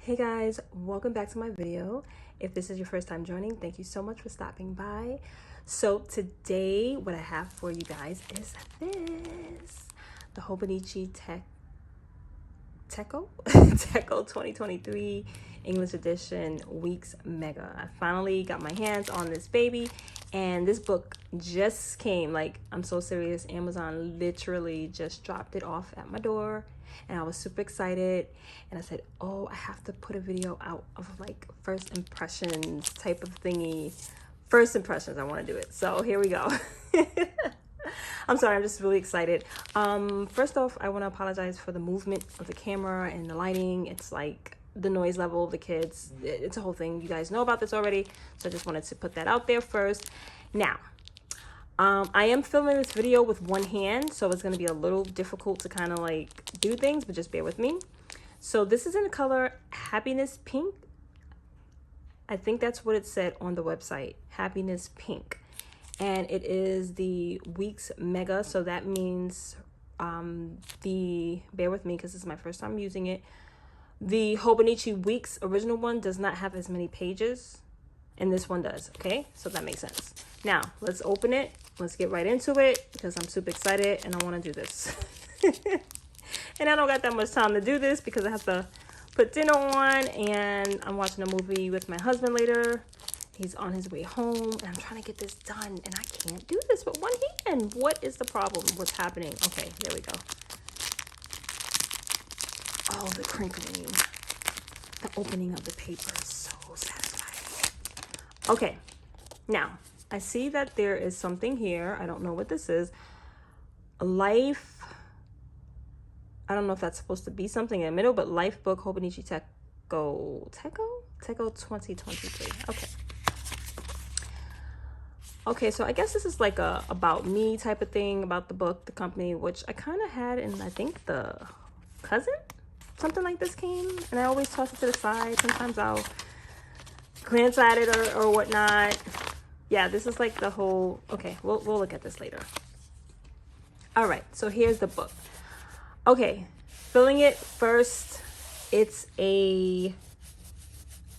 Hey guys, welcome back to my video. If this is your first time joining, thank you so much for stopping by. So today what I have for you guys is this, the Hobonichi Techo 2023 English edition weeks mega. I finally got my hands on this baby, and this book just came. Like, I'm so serious, Amazon literally just dropped it off at my door, and I was super excited, and I said, oh, I have to put a video out of like first impressions type of thingy. First impressions, I want to do it. So here we go. I'm sorry, I'm just really excited. First off, I want to apologize for the movement of the camera and the lighting. It's like the noise level of the kids. It's a whole thing. You guys know about this already, so I just wanted to put that out there first. Now, I am filming this video with one hand, so it's going to be a little difficult to kind of like do things, but just bear with me. So this is in the color Happiness Pink. I think that's what it said on the website, Happiness Pink. And it is the weeks mega, so that means bear with me because this is my first time using it. The Hobonichi Weeks original one does not have as many pages, and this one does. Okay, so that makes sense. Now let's open it. Let's get right into it because I'm super excited and I want to do this. And I don't got that much time to do this because I have to put dinner on, and I'm watching a movie with my husband later. He's on his way home, and I'm trying to get this done, and I can't do this with one hand. What is the problem? What's happening? Okay, there we go. Oh, the crinkling. The opening of the paper is so satisfying. Okay, now, I see that there is something here. I don't know what this is. Life. I don't know if that's supposed to be something in the middle, but Life Book Hobonichi Techo 2023. Okay. Okay, so I guess this is like a about me type of thing, about the book, the company, which I kind of had in, I think, the cousin, something like this came, and I always toss it to the side. Sometimes I'll glance at it or whatnot. Yeah, this is like the whole, okay, we'll look at this later. All right, so here's the book. Okay, filling it first, it's a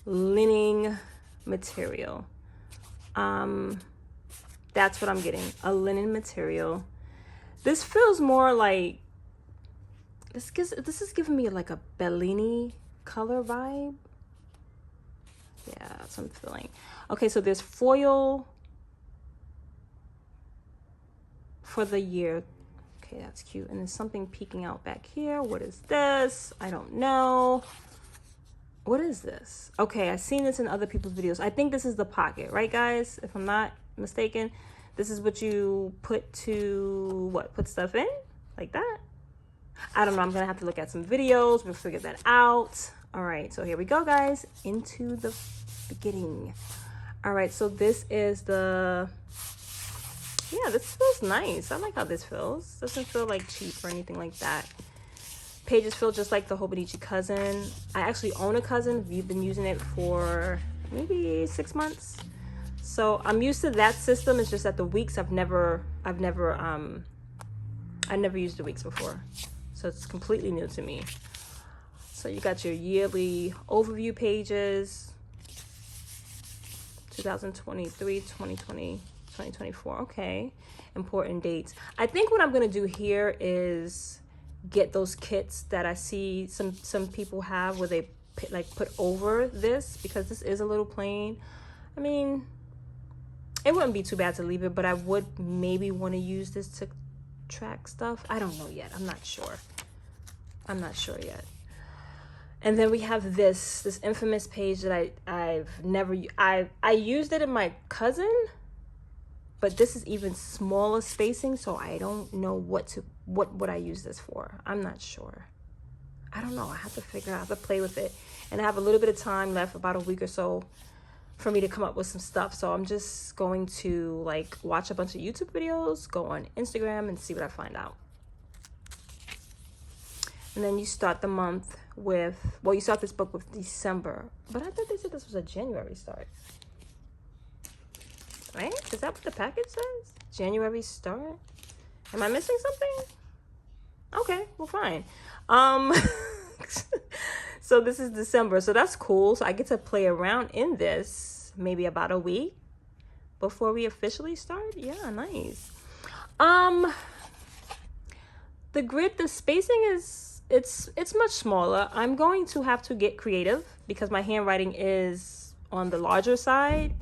linen material. That's what I'm getting, a linen material. This feels more like, this is giving me like a Bellini color vibe. Yeah, that's what I'm feeling. Okay, so there's foil for the year. Okay, that's cute. And there's something peeking out back here. What is this? I don't know. What is this? Okay, I've seen this in other people's videos. I think this is the pocket, right, guys? If I'm not mistaken, this is what you put to, what, put stuff in? Like that? I don't know. I'm going to have to look at some videos. We'll figure that out. All right, so here we go, guys. Into the beginning. All right, so this is the... Yeah, this feels nice. I like how this feels. Doesn't feel like cheap or anything like that. Pages feel just like the Hobonichi Cousin. I actually own a Cousin. We've been using it for maybe 6 months. So I'm used to that system. It's just that the weeks I've never used the weeks before. So it's completely new to me. So you got your yearly overview pages. 2023, 2020. 2024. Okay, important dates. I think what I'm gonna do here is get those kits that I see some people have where they put over this, because this is a little plain. I mean, it wouldn't be too bad to leave it, but I would maybe want to use this to track stuff. I don't know yet. I'm not sure yet. And then we have this infamous page that I used it in my cousin, but this is even smaller spacing, so I don't know what I use this for. I'm not sure. I don't know. I have to figure out how to play with it. And I have a little bit of time left, about a week or so, for me to come up with some stuff. So I'm just going to like watch a bunch of YouTube videos, go on Instagram, and see what I find out. And then you start the month with, well, you start this book with December, but I thought they said this was a January start. Right? Is that what the package says? January start? Am I missing something? Okay, well, fine. So this is December. So that's cool. So I get to play around in this maybe about a week before we officially start. Yeah, nice. The grid, the spacing is, it's much smaller. I'm going to have to get creative because my handwriting is on the larger side.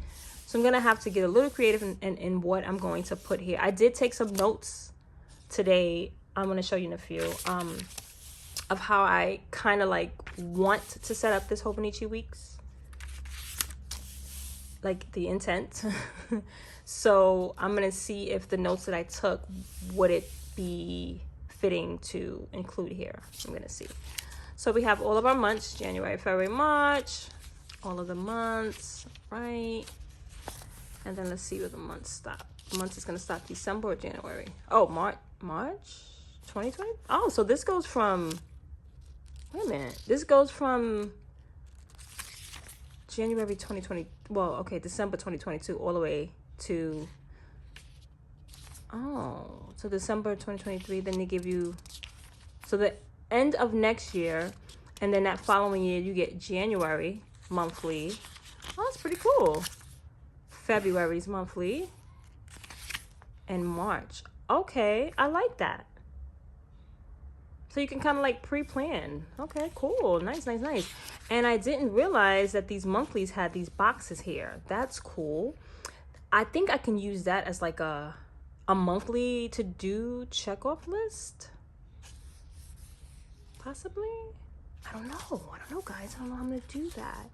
So I'm going to have to get a little creative in what I'm going to put here. I did take some notes today. I'm going to show you in a few of how I kind of like want to set up this Hobonichi weeks. Like the intent. So I'm going to see if the notes that I took, would it be fitting to include here. I'm going to see. So we have all of our months, January, February, March, all of the months, right? And then let's see where the months stop. The month is going to stop December or January. Oh, March 2020. Oh, so this goes from, wait a minute. This goes from January 2020. Well, okay, December 2022 all the way to, to December 2023. Then they give you, so the end of next year, and then that following year you get January monthly. Oh, that's pretty cool. February's monthly, and March. Okay, I like that. So you can kind of like pre-plan. Okay, cool. Nice, nice, nice. And I didn't realize that these monthlies had these boxes here. That's cool. I think I can use that as like a monthly to-do check-off list. Possibly. I don't know, guys. I don't know how I'm going to do that.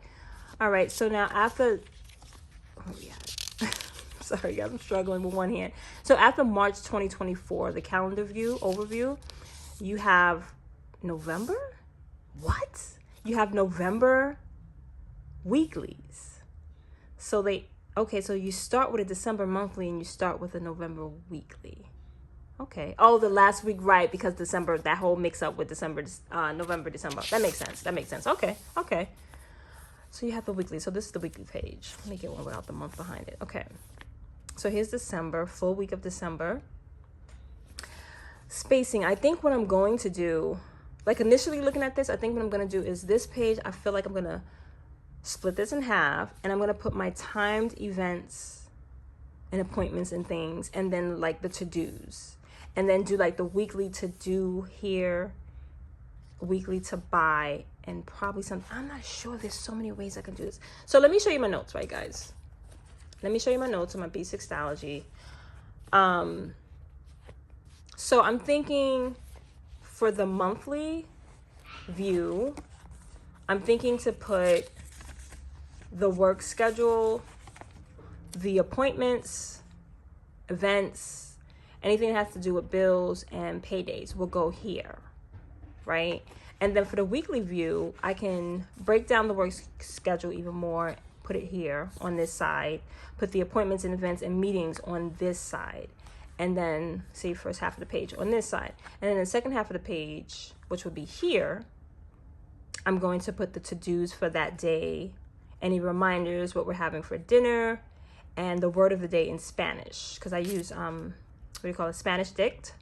All right, so now after... Oh, yeah. Sorry, I'm struggling with one hand. So after March 2024, the calendar view, overview, you have November? What? You have November weeklies. So so you start with a December monthly and you start with a November weekly. Okay. Oh, the last week, right, because December, that whole mix up with December, November, December. That makes sense. Okay. So you have the weekly. So this is the weekly page. Let me get one without the month behind it. Okay. So here's December, full week of December. Spacing. I think what I'm going to do, like initially looking at this, I think what I'm going to do is this page, I feel like I'm going to split this in half, and I'm going to put my timed events and appointments and things, and then like the to-dos, and then do like the weekly to-do here, weekly to buy, and probably some, I'm not sure, there's so many ways I can do this. So let me show you my notes, right, guys? Let me show you my notes on my B6thology. So I'm thinking for the monthly view, I'm thinking to put the work schedule, the appointments, events, anything that has to do with bills and paydays will go here, right? And then for the weekly view, I can break down the work schedule even more, put it here on this side, put the appointments and events and meetings on this side, and then say first half of the page on this side. And then the second half of the page, which would be here, I'm going to put the to-dos for that day, any reminders, what we're having for dinner, and the word of the day in Spanish, because I use, Spanish Dict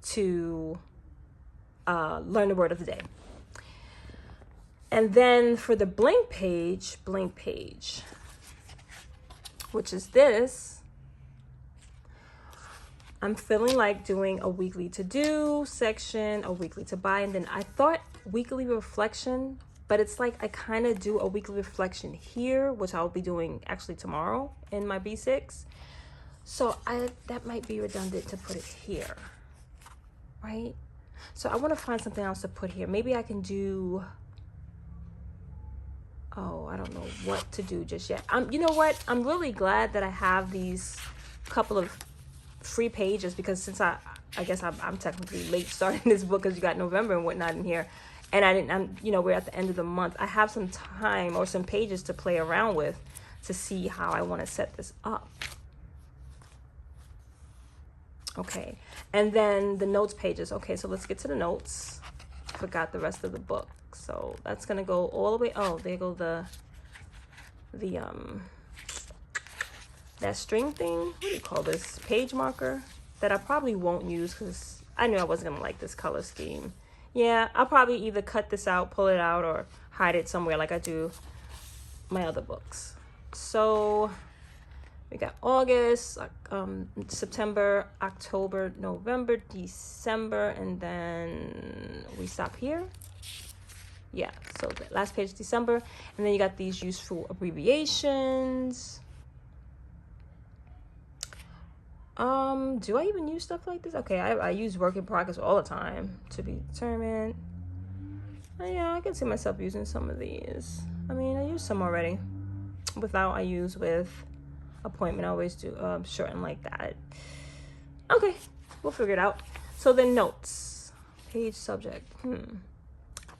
to learn the word of the day. And then for the blank page, which is this, I'm feeling like doing a weekly to do section, a weekly to buy, and then I thought weekly reflection, but it's like I kind of do a weekly reflection here, which I'll be doing actually tomorrow in my B6. So that might be redundant to put it here, right? So I want to find something else to put here. Maybe I can do, I don't know what to do just yet. You know what? I'm really glad that I have these couple of free pages, because since I guess I'm technically late starting this book because you got November and whatnot in here, and we're at the end of the month. I have some time or some pages to play around with to see how I want to set this up. Okay, and then the notes pages. Okay, so let's get to the notes. Forgot the rest of the book, so that's gonna go all the way. Oh, there go the that string thing. What do you call this? Page marker that I probably won't use because I knew I wasn't gonna like this color scheme. Yeah, I'll probably either cut this out, pull it out, or hide it somewhere like I do my other books. So we got August, September, October, November, December, and then we stop here. Yeah, so the last page is December, and then you got these useful abbreviations. Do I even use stuff like this? Okay, I use work in progress all the time. To be determined. Yeah, I can see myself using some of these. I mean, I use some already. Without, I use with appointment. I always do shorten like that. Okay, we'll figure it out. So then notes, page subject.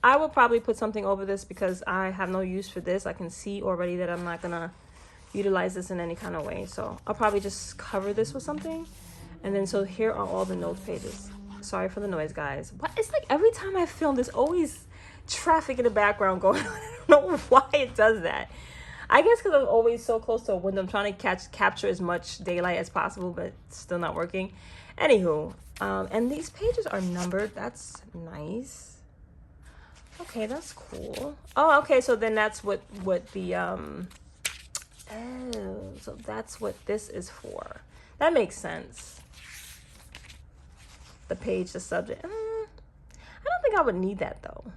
I will probably put something over this because I have no use for this. I can see already that I'm not gonna utilize this in any kind of way. So I'll probably just cover this with something. And then so here are all the notes pages. Sorry for the noise, guys. What? It's like every time I film, there's always traffic in the background going on. I don't know why it does that. I guess because I'm always so close to a window. I'm trying to capture as much daylight as possible, but it's still not working. Anywho, and these pages are numbered. That's nice. Okay, that's cool. Oh, okay, so then that's what the oh, so that's what this is for. That makes sense. The page, the subject. I don't think I would need that though.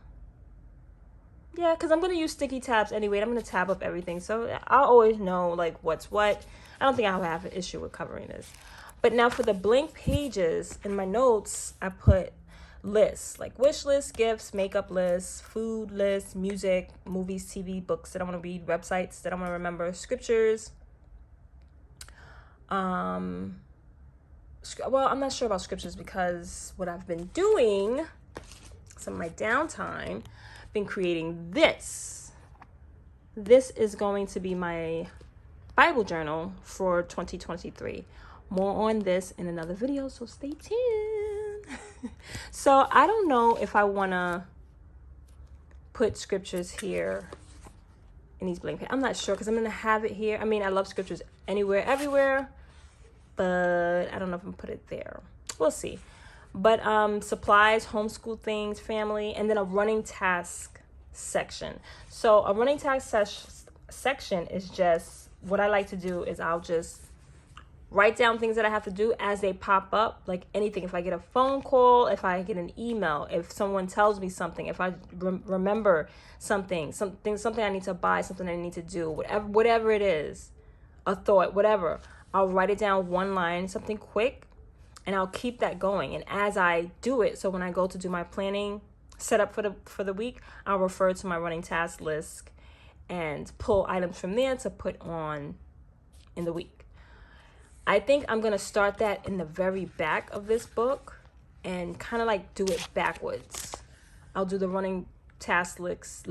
Yeah, because I'm going to use sticky tabs anyway. I'm going to tab up everything. So I'll always know like what's what. I don't think I'll have an issue with covering this. But now for the blank pages in my notes, I put lists like wish lists, gifts, makeup lists, food lists, music, movies, TV, books that I want to read, websites that I want to remember, scriptures. Well, I'm not sure about scriptures because what I've been doing, some of my downtime, been creating this. This is going to be my Bible journal for 2023. More on this in another video, so stay tuned. So I don't know if I want to put scriptures here in these blank pages. I'm not sure because I'm going to have it here. I mean, I love scriptures anywhere, everywhere, but I don't know if I'm going to put it there. We'll see. But supplies, homeschool things, family, and then a running task section. So a running task section is just what I like to do is I'll just write down things that I have to do as they pop up, like anything. If I get a phone call, if I get an email, if someone tells me something, if I remember something I need to buy, something I need to do, whatever it is, a thought, whatever, I'll write it down one line, something quick, and I'll keep that going. And as I do it, so when I go to do my planning setup for the week, I'll refer to my running task list and pull items from there to put on in the week. I think I'm going to start that in the very back of this book and kind of like do it backwards. I'll do the running task list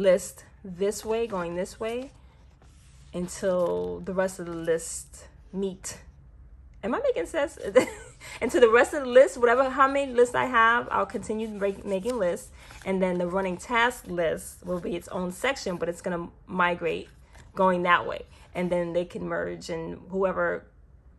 this way, going this way, until the rest of the list meet. Am I making sense? And to the rest of the list, how many lists I have, I'll continue making lists. And then the running task list will be its own section, but it's going to migrate going that way. And then they can merge, and whoever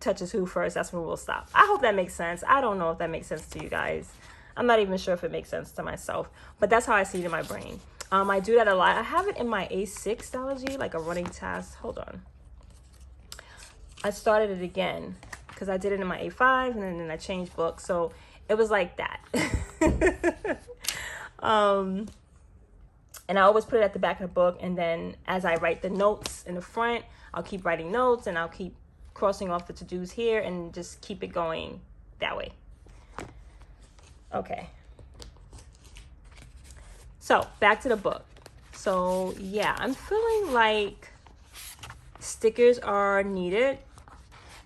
touches who first, that's where we'll stop. I hope that makes sense. I don't know if that makes sense to you guys. I'm not even sure if it makes sense to myself, but that's how I see it in my brain. I do that a lot. I have it in my A6 Stylogy, like a running task. Hold on. I started it again because I did it in my A5 and then I changed books. So it was like that. And I always put it at the back of the book. And then as I write the notes in the front, I'll keep writing notes and I'll keep crossing off the to-dos here and just keep it going that way. Okay. So back to the book. So yeah, I'm feeling like stickers are needed.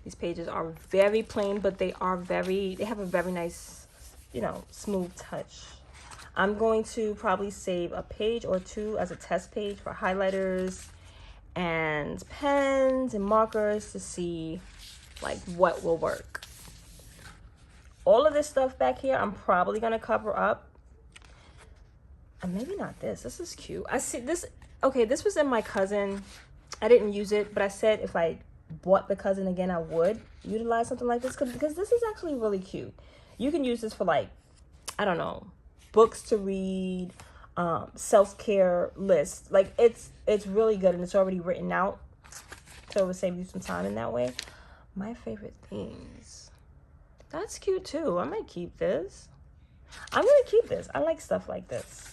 These pages are very plain, but they have a very nice, smooth touch. I'm going to probably save a page or two as a test page for highlighters and pens and markers to see like what will work. All of this stuff back here, I'm probably going to cover up. And maybe not this. This is cute. I see this. Okay, this was in my cousin. I didn't use it, but I said if I bought the cousin again, I would utilize something like this because this is actually really cute. You can use this for like, I don't know, books to read, self-care list. Like it's really good, and it's already written out, so it would save you some time in that way. My favorite themes. That's cute too. I might keep this. I'm gonna keep this. I like stuff like this.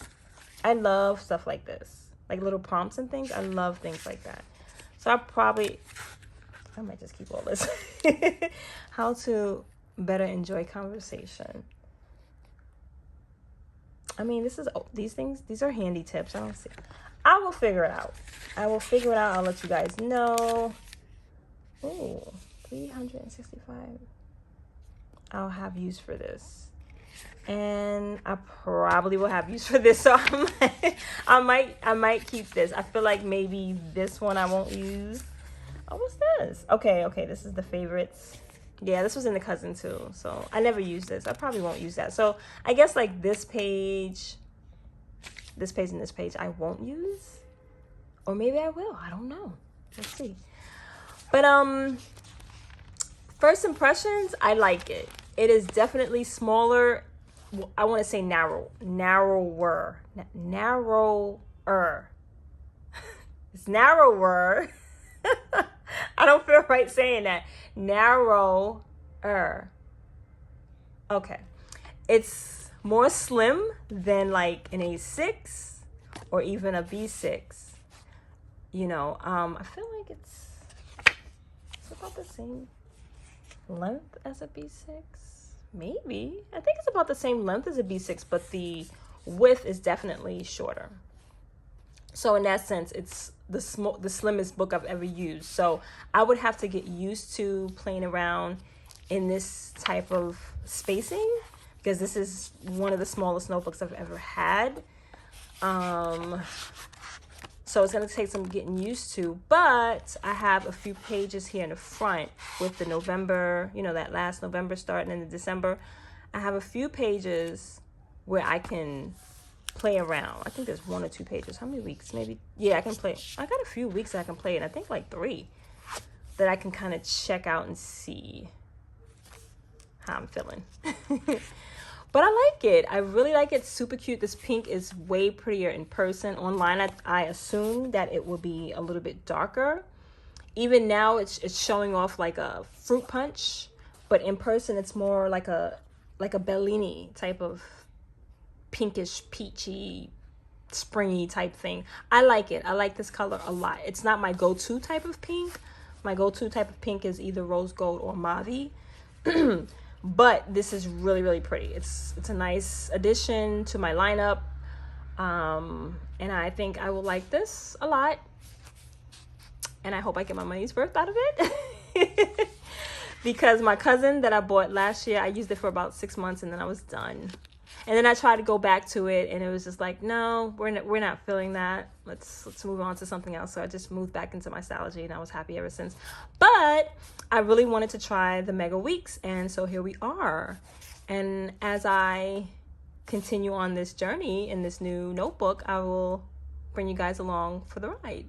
I love stuff like this, like little prompts and things. I love things like that. So I might just keep all this. How to better enjoy conversation. I mean, these are handy tips. I don't see. I will figure it out. I'll let you guys know. Ooh, 365. I'll have use for this. And I probably will have use for this. So I might keep this. I feel like maybe this one I won't use. Oh, what's this? Okay, this is the favorites. Yeah, this was in the cousin too. So I never used this. I probably won't use that. So I guess like this page and this page I won't use. Or maybe I will. I don't know. Let's see. But first impressions, I like it. It is definitely smaller. I want to say narrower. It's narrower. I don't feel right saying that. Narrower. Okay. It's more slim than like an A6 or even a B6. You know, I feel like it's about the same length as a B6. Maybe. I think it's about the same length as a B6, but the width is definitely shorter. So in that sense, it's the slimmest book I've ever used. So I would have to get used to playing around in this type of spacing, because this is one of the smallest notebooks I've ever had. So it's going to take some getting used to, but I have a few pages here in the front with the November, you know, that last November starting in the December. I have a few pages where I can play around. I think there's 1 or 2 pages. How many weeks? Maybe. Yeah, I can play. I got a few weeks that I can play, and I think like 3 that I can kind of check out and see how I'm feeling. But I like it. I really like it. It's super cute. This pink is way prettier in person. Online, I assume that it will be a little bit darker. Even now, it's showing off like a fruit punch, but in person, it's more like a Bellini type of pinkish, peachy, springy type thing. I like it. I like this color a lot. It's not my go-to type of pink. My go-to type of pink is either rose gold or mauve. But this is really, really pretty. It's a nice addition to my lineup. And I think I will like this a lot. And I hope I get my money's worth out of it. Because my cousin that I bought last year, I used it for about 6 months and then I was done. And then I tried to go back to it and it was just like, no, we're not feeling that. Let's move on to something else. So I just moved back into my Stalogy and I was happy ever since. But I really wanted to try the Mega Weeks, and so here we are. And as I continue on this journey in this new notebook, I will bring you guys along for the ride.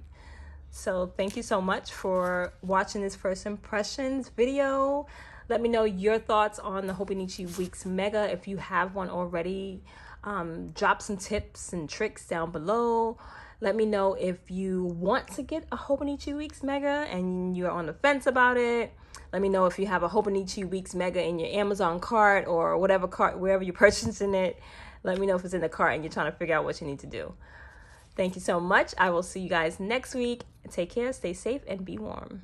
So thank you so much for watching this first impressions video. Let me know your thoughts on the Hobonichi Weeks Mega. If you have one already, drop some tips and tricks down below. Let me know if you want to get a Hobonichi Weeks Mega and you're on the fence about it. Let me know if you have a Hobonichi Weeks Mega in your Amazon cart or whatever cart, wherever you're purchasing it. Let me know if it's in the cart and you're trying to figure out what you need to do. Thank you so much. I will see you guys next week. Take care, stay safe, and be warm.